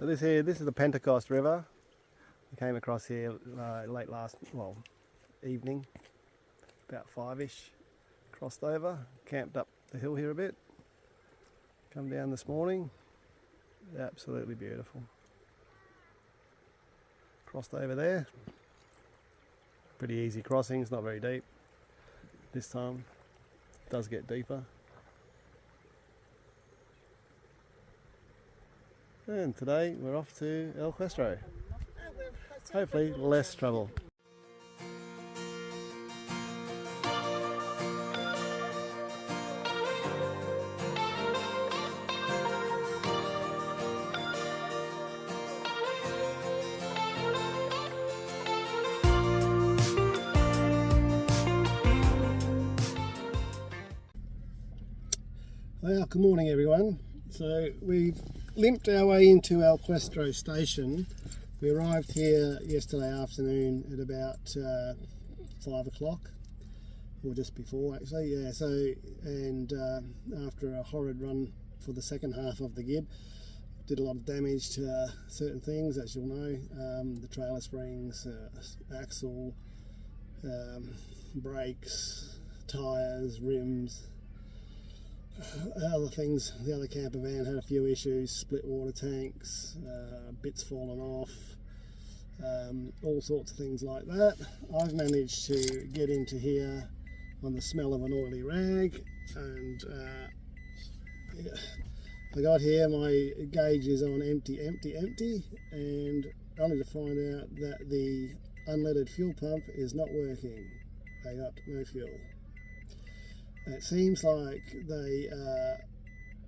this is the Pentecost River. I came across here late evening, about 5ish. Crossed over, camped up the hill here a bit. Come down this morning. Absolutely beautiful. Crossed over there. Pretty easy crossing, it's not very deep. This time it does get deeper. And today we're off to Elquestro. Hopefully less trouble. Well, good morning everyone. So we've limped our way into Elquestro Station. We arrived here yesterday afternoon at about 5 o'clock, or just before actually, yeah. So, and after a horrid run for the second half of the gib, did a lot of damage to certain things, as you'll know, the trailer springs, axle, brakes, tyres, rims, other things. The other camper van had a few issues, split water tanks, bits fallen off, all sorts of things like that. I've managed to get into here on the smell of an oily rag, and yeah, I got here, my gauge is on empty, and only to find out that the unleaded fuel pump is not working. They got no fuel. It seems like they are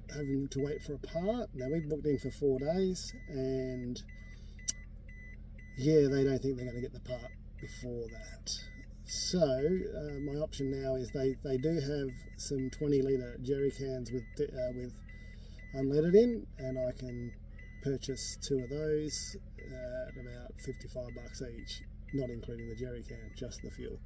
having to wait for a part. Now we booked in for 4 days, and yeah, they don't think they're going to get the part before that. So my option now is they do have some 20-litre jerry cans with unleaded in, and I can purchase 2 of those at about $55 each, not including the jerry can, just the fuel,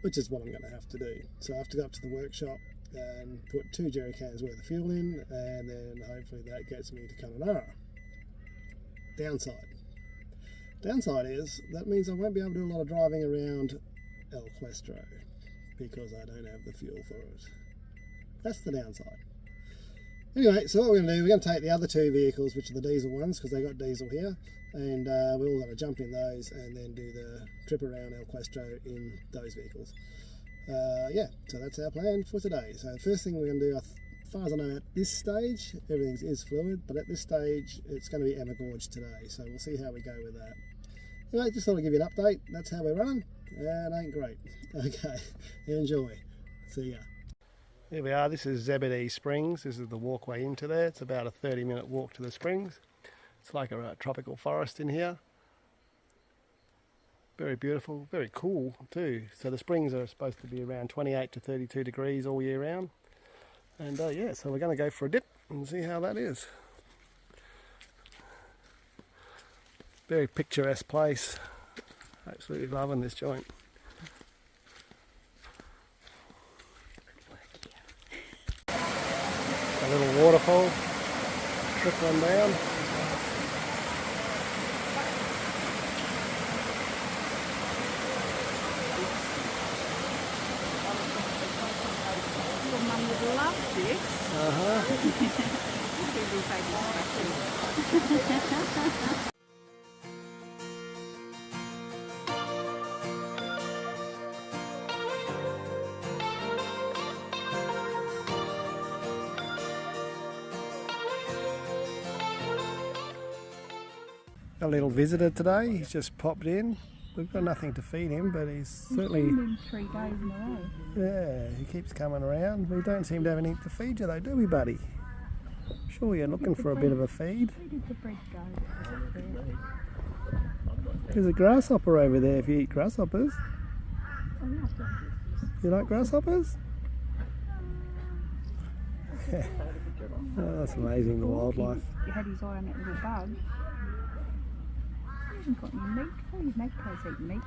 which is what I'm going to have to do. So I have to go up to the workshop and put 2 jerry cans worth of fuel in, and then hopefully that gets me to Kununurra. Downside is that means I won't be able to do a lot of driving around Elquestro because I don't have the fuel for it. That's the downside. Anyway, so what we're going to do, we're going to take the other 2 vehicles, which are the diesel ones, because they got diesel here, and we're all going to jump in those and then do the trip around Elquestro in those vehicles. Yeah, so that's our plan for today. So the first thing we're going to do, as far as I know at this stage, everything is fluid, but at this stage it's going to be Emma Gorge today, so we'll see how we go with that. Anyway, just thought I'd give you an update. That's how we're running. It ain't great. Okay, enjoy. See ya. Here we are, this is Zebedee Springs. This is the walkway into there. It's about a 30-minute walk to the springs. It's like a tropical forest in here. Very beautiful, very cool too. So the springs are supposed to be around 28 to 32 degrees all year round. And yeah, so we're going to go for a dip and see how that is. Very picturesque place. Absolutely loving this joint. A little waterfall trickling down. Your mum would love this. A little visitor today, he's just popped in. We've got nothing to feed him, but he's certainly... We've seen him 3 days in a row. Yeah, he keeps coming around. We don't seem to have anything to feed you though, do we, buddy? Sure you're looking for a bit of a feed. Where did the bread go? There's a grasshopper over there if you eat grasshoppers. You like grasshoppers? Oh, that's amazing, the wildlife. He had his eye on that little bug. He hasn't got any meat for you. Magpies eat meat.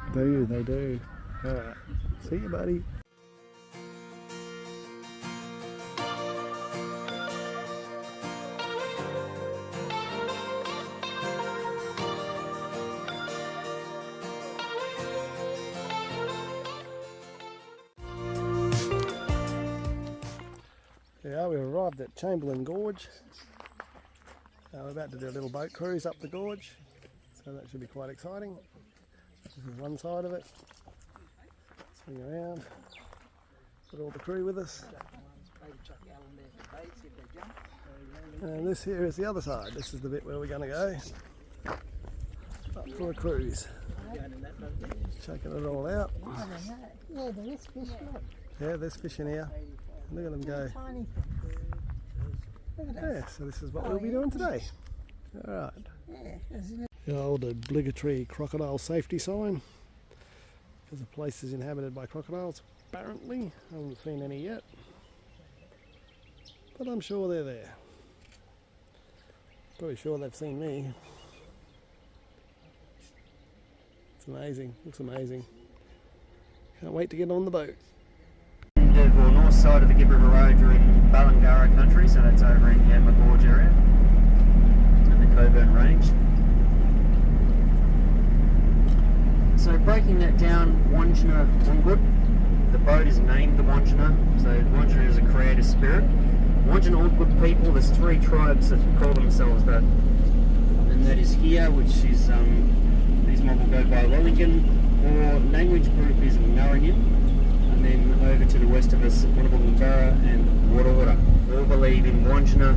They do. Alright, see you, buddy. arrived at Chamberlain Gorge. We're about to do a little boat cruise up the gorge, so that should be quite exciting. This is one side of it. Swing around, got all the crew with us. And this here is the other side. This is the bit where we're going to go up for a cruise. Checking it all out. Yeah, there is fish, look. Yeah, there's fish in here. Look at them go. Tiny things. Look at that. Yeah, so this is what we'll be doing today. Alright. Yeah, isn't it? The old obligatory crocodile safety sign, because the place is inhabited by crocodiles, apparently. I haven't seen any yet, but I'm sure they're there. Pretty sure they've seen me. It's amazing, looks amazing. Can't wait to get on the boat. The north side of the Ord River Road, you're in Ballangara country, so that's over in the Emma Gorge area and the Coburn Range. So breaking that down, Wandjina Wangud, the boat is named the Wandjina, so Wandjina is a creative spirit. Wandjina Wangud people, there's 3 tribes that call themselves that, and that is here, which is, these mob will go by Wellington, or language group is Ngaranyan, and then over to the west of us, Kununurra and Ord. All believe in Wandjina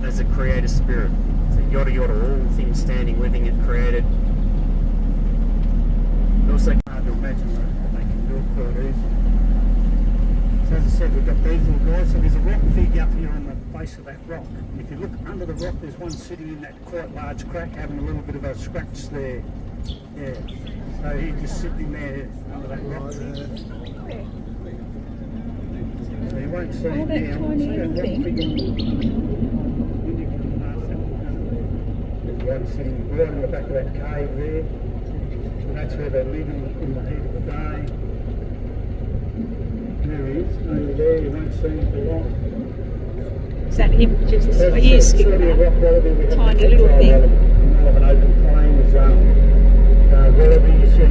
as a creative spirit. So yada yada, all things standing, living and created. Also hard to imagine that they can do it quite easy. So as I said, we've got these little guys, so there's a rock fig up here on the base of that rock. If you look under the rock, there's one sitting in that quite large crack, having a little bit of a scratch there. Yeah. So he's just sitting there under that rock there. So you won't see him now. Tiny little thing. There's one sitting right in the back of that cave there. And that's where they live in the heat of the day. There he is, over there, you won't see him for long. Is that him just There's he is sort of skipping a rock wallaby with a tiny little petrol thing. element. More of an open plain is wallaby. You see a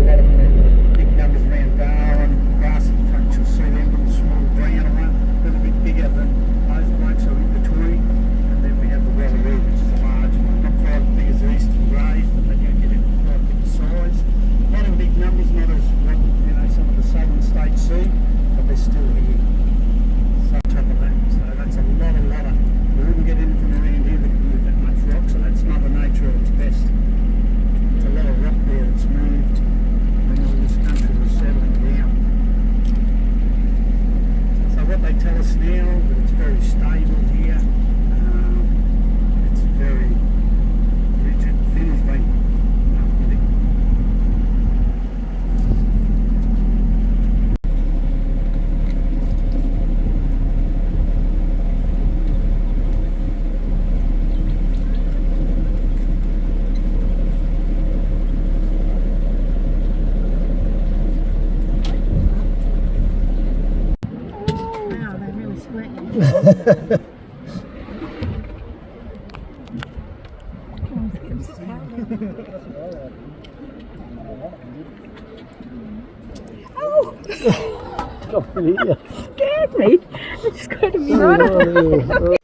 lot of them, big numbers around Darwin, grass in front, you'll see them little small brown one, a little bit bigger than those blokes are in between. And then we have the wallaby, which is a large one, not quite as big as the eastern greys, but they do get in quite big size. Not in big numbers, not as what some of the southern states see, but they're still here. So on top of that, so that's a lot of. We wouldn't get anything around here that can move that much rock, so that's Mother Nature at its best. It's a lot of rock there that's moved when all this country was settling down. So what they tell us now, that it's very stable here, it's very rigid, thin has been up with it. Wow, they're really sweaty. Scared me. It's just going to be right.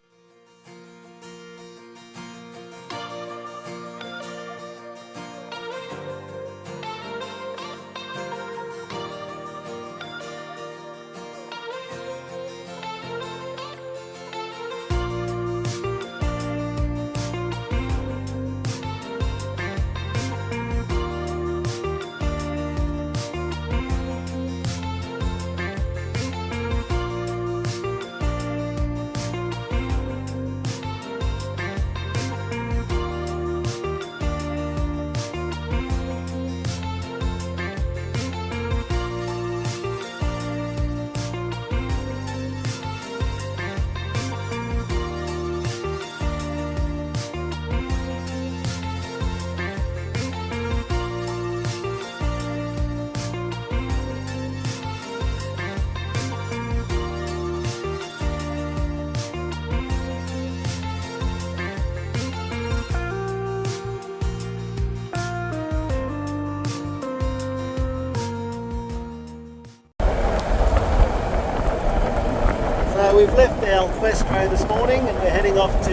So we've left Elquestro this morning and we're heading off to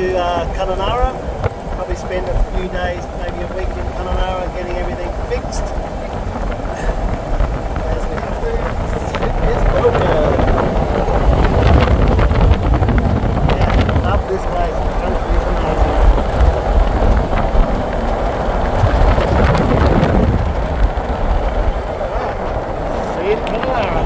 Kununurra. Probably spend a few days, maybe a week in Kununurra getting everything fixed. As we have to. It's welcome. Yeah, love this place. The country is amazing. Alright, see you in Kununurra.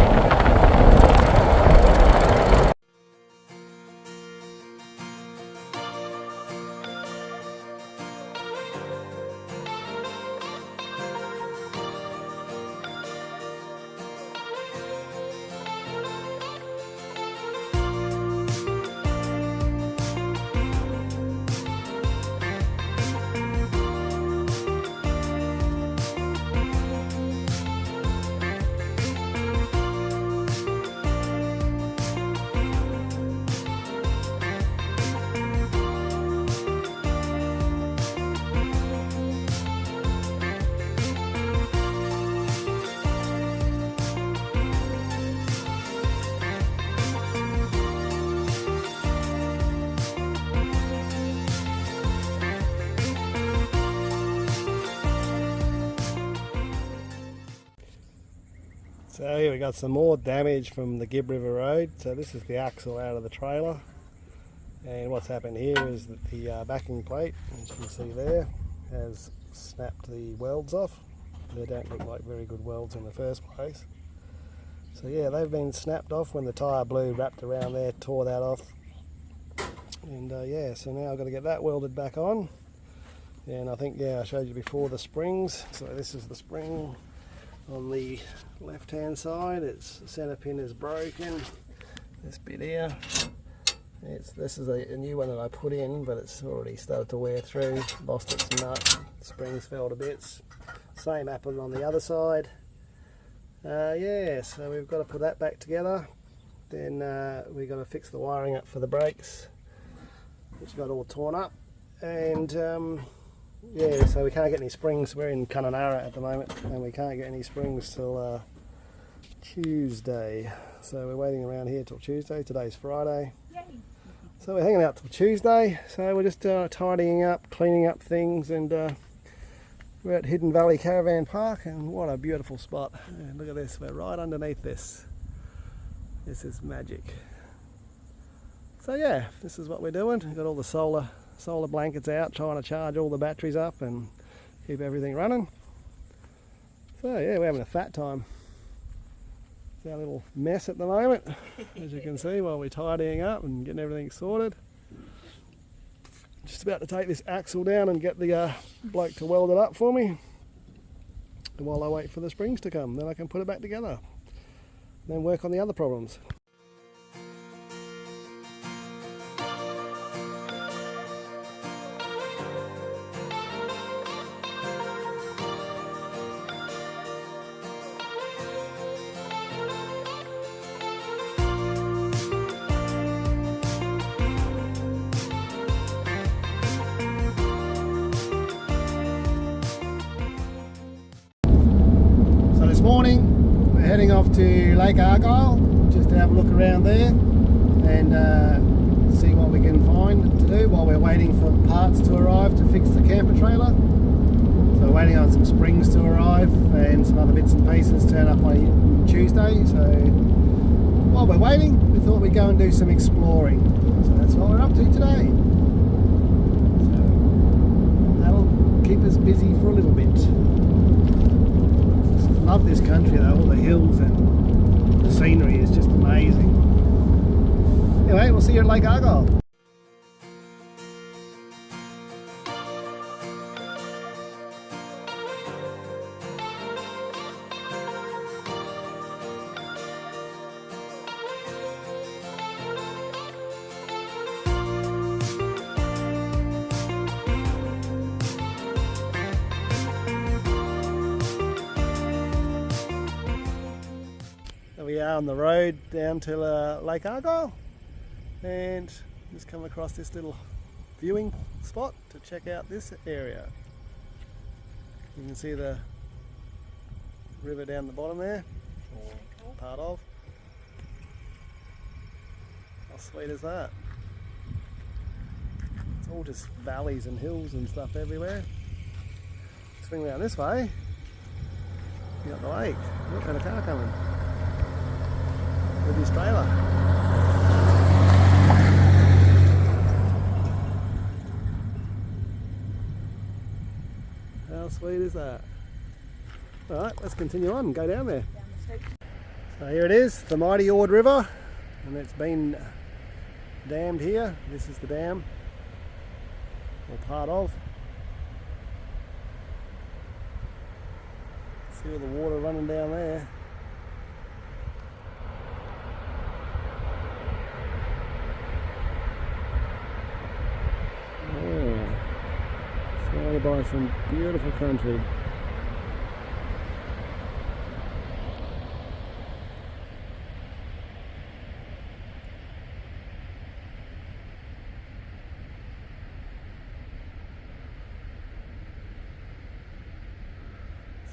So here we got some more damage from the Ord River Road. So this is the axle out of the trailer, and what's happened here is that the backing plate, as you can see there, has snapped the welds off. They don't look like very good welds in the first place. So yeah, they've been snapped off when the tyre blew, wrapped around there, tore that off. And yeah, so now I've got to get that welded back on. And I think, yeah, I showed you before the springs. So this is the spring on the left hand side. Its centre pin is broken. This bit here, this is a new one that I put in, but it's already started to wear through, lost its nut, springs fell to bits. Same happened on the other side. Yeah, so we've got to put that back together. Then we've got to fix the wiring up for the brakes, which got all torn up. And yeah, so we can't get any springs. We're in Kununurra at the moment and we can't get any springs till Tuesday. So we're waiting around here till Tuesday. Today's Friday. Yay. So we're hanging out till Tuesday. So we're just tidying up, cleaning up things, and we're at Hidden Valley Caravan Park, and what a beautiful spot. Yeah, look at this, we're right underneath this. This is magic. So yeah, this is what we're doing. We've got all the solar blankets out, trying to charge all the batteries up and keep everything running. So yeah, we're having a fat time. It's our little mess at the moment, as you can see, while we're tidying up and getting everything sorted. Just about to take this axle down and get the bloke to weld it up for me. And while I wait for the springs to come, then I can put it back together. And then work on the other problems. This morning we're heading off to Lake Argyle just to have a look around there and see what we can find to do while we're waiting for parts to arrive to fix the camper trailer. So we're waiting on some springs to arrive and some other bits and pieces turn up on Tuesday. So while we're waiting, we thought we'd go and do some exploring. So that's what we're up to today. So that'll keep us busy for a little bit. Love this country though, all the hills and the scenery is just amazing. Anyway, we'll see you at Lake Argyle. We are on the road down to Lake Argyle and just come across this little viewing spot to check out this area. You can see the river down the bottom there, or part of. sweet is that? It's all just valleys and hills and stuff everywhere. Swing around this way. You got the lake. Look, and a car coming with his trailer. How sweet is that? Alright, let's continue on and go down there. So here it is, the mighty Ord River, and it's been dammed here. This is the dam, or part of. See all the water running down there. Oh, surrounded by some beautiful country.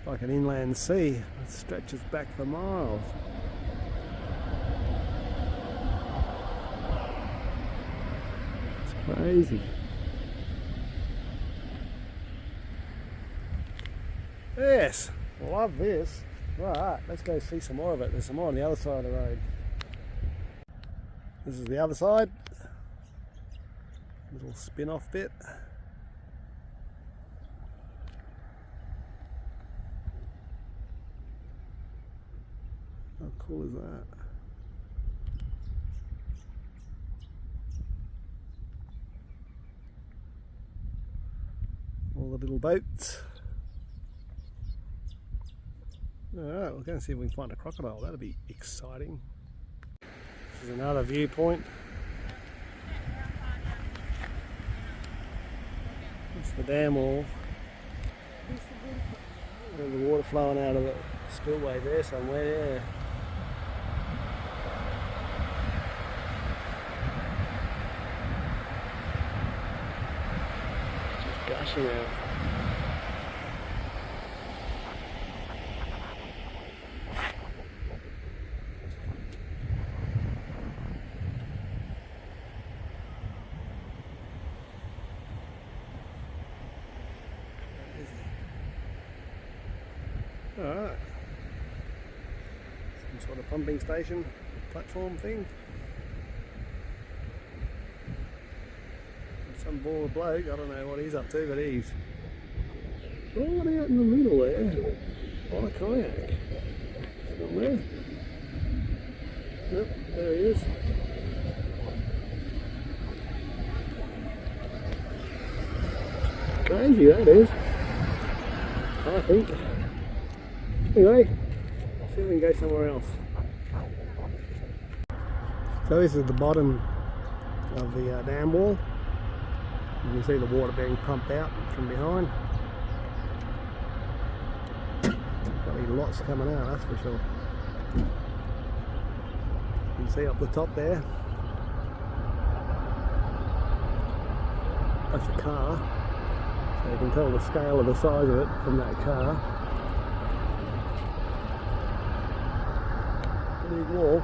Like an inland sea that stretches back for miles. It's crazy. Yes, love this. Right, let's go see some more of it. There's some more on the other side of the road. This is the other side. Little spin-off bit. How cool is that? All the little boats. Alright, we're going to see if we can find a crocodile. That'll be exciting. This is another viewpoint. It's the dam wall. There's the water flowing out of the spillway there somewhere, yeah. Just gushing out. Alright. Some sort of pumping station, platform thing. Some bored bloke, I don't know what he's up to, but he's right out in the middle there on a kayak. Somewhere. Yep, there he is. Crazy that is, I think. Anyway, see if we can go somewhere else. So this is the bottom of the dam wall. You can see the water being pumped out from behind. Got any lots coming out, that's for sure. You can see up the top there, that's a car. So you can tell the scale of the size of it from that car. Big wall.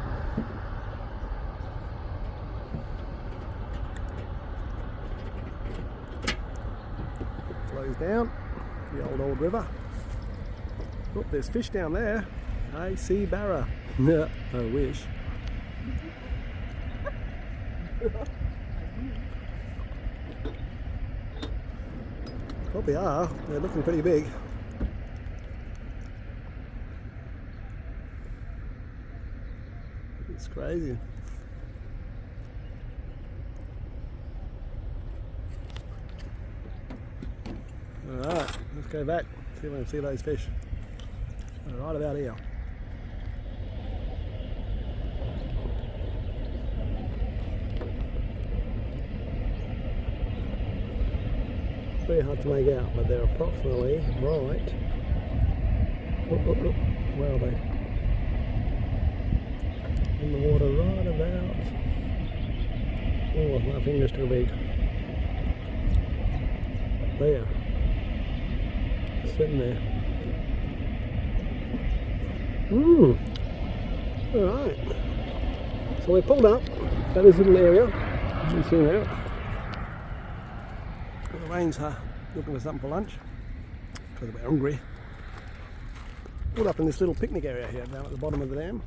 Flows down the old Ord River. Oh, there's fish down there. I see barra. I wish. Probably are. They're looking pretty big. It's crazy. Alright, let's go back, see if we can see those fish. They're right about here. Very hard to make out, but they're approximately right. Where are they? In the water right about. Oh, my finger's too big. There. Sitting there. Alright. So we pulled up But this little area, you see there, the rain's looking for something for lunch because we're hungry. Put up in this little picnic area here down at the bottom of the dam.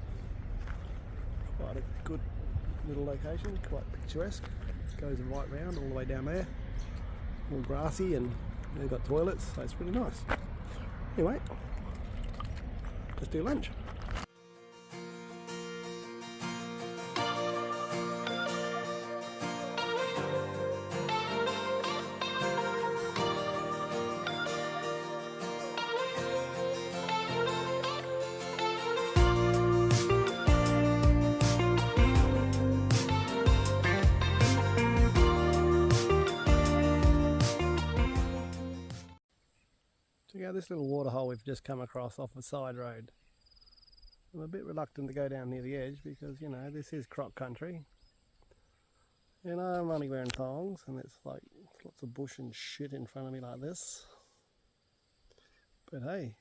Quite a good little location, quite picturesque. It goes right round all the way down there. All grassy, and they've got toilets, so it's really nice. Anyway, let's do lunch. Check out this little waterhole we've just come across off a side road. I'm a bit reluctant to go down near the edge because, you know, this is croc country. You know, I'm only wearing thongs and it's like lots of bush and shit in front of me like this. But hey,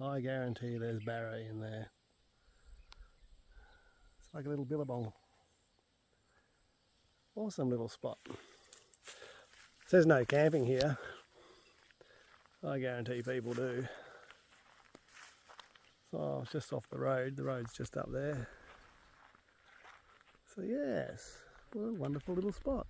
I guarantee there's barra in there. It's like a little billabong. Awesome little spot. It says no camping here. I guarantee people do. So it's just off the road's just up there. So yes, what a wonderful little spot.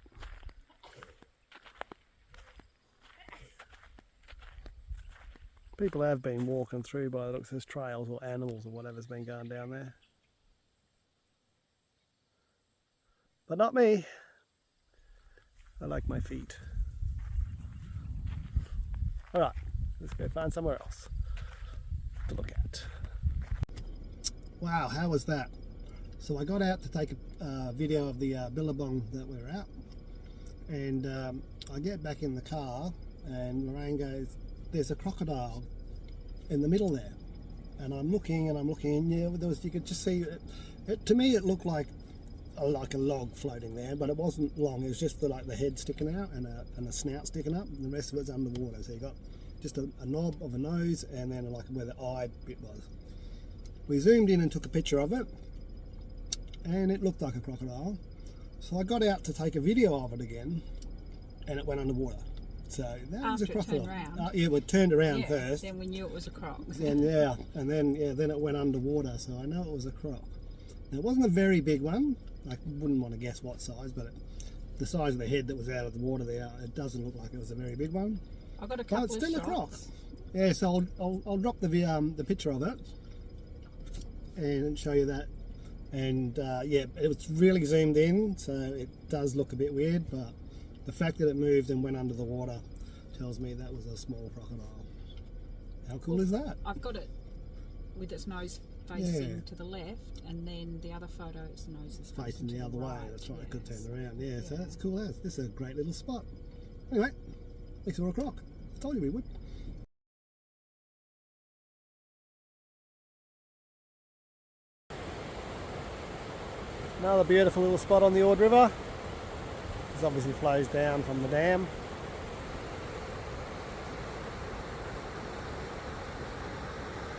People have been walking through by the looks of this trails or animals or whatever's been going down there. But not me. I like my feet. Alright, let's go find somewhere else to look at. Wow, how was that? So I got out to take a video of the billabong that we were at, and I get back in the car and Lorraine goes, there's a crocodile in the middle there. And I'm looking and yeah, there was, you could just see, to me it looked like a log floating there, but it wasn't long. It was just like the head sticking out and a snout sticking up, and the rest of it's underwater. So you got just a knob of a nose and then like where the eye bit was. We zoomed in and took a picture of it, and it looked like a crocodile. So I got out to take a video of it again, and it went underwater. So that was a crocodile. Turned around. Yeah, it turned around first. Then we knew it was a croc. And then it went underwater. So I know it was a croc. Now, it wasn't a very big one. I wouldn't want to guess what size, but the size of the head that was out of the water there, it doesn't look like it was a very big one. I got a couple but it's still of a croc. shots. Yeah, so I'll drop the picture of it and show you that. And yeah, it was really zoomed in, so it does look a bit weird, but the fact that it moved and went under the water tells me that was a small crocodile. How cool is that? I've got it with its nose facing to the left, and then the other photo, its nose is facing the other way. right. That's right, it could turn around. Yeah, so that's cool. This is a great little spot. Anyway, we saw a croc. I told you we would. Another beautiful little spot on the Ord River. This obviously flows down from the dam.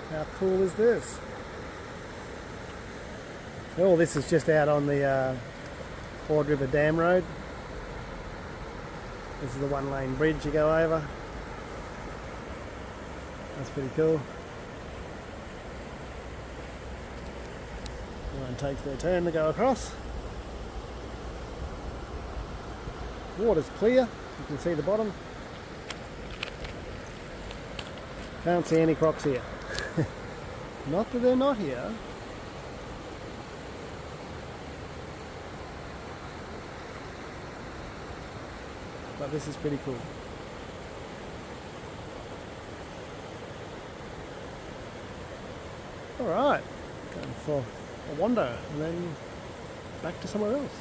How cool is this? Oh, this is just out on the Ord River Dam road. This is the one-lane bridge you go over. That's pretty cool. Everyone takes their turn to go across. Water's clear, you can see the bottom. Can't see any crocs here. Not that they're not here. But this is pretty cool. Alright, going for a wander and then back to somewhere else.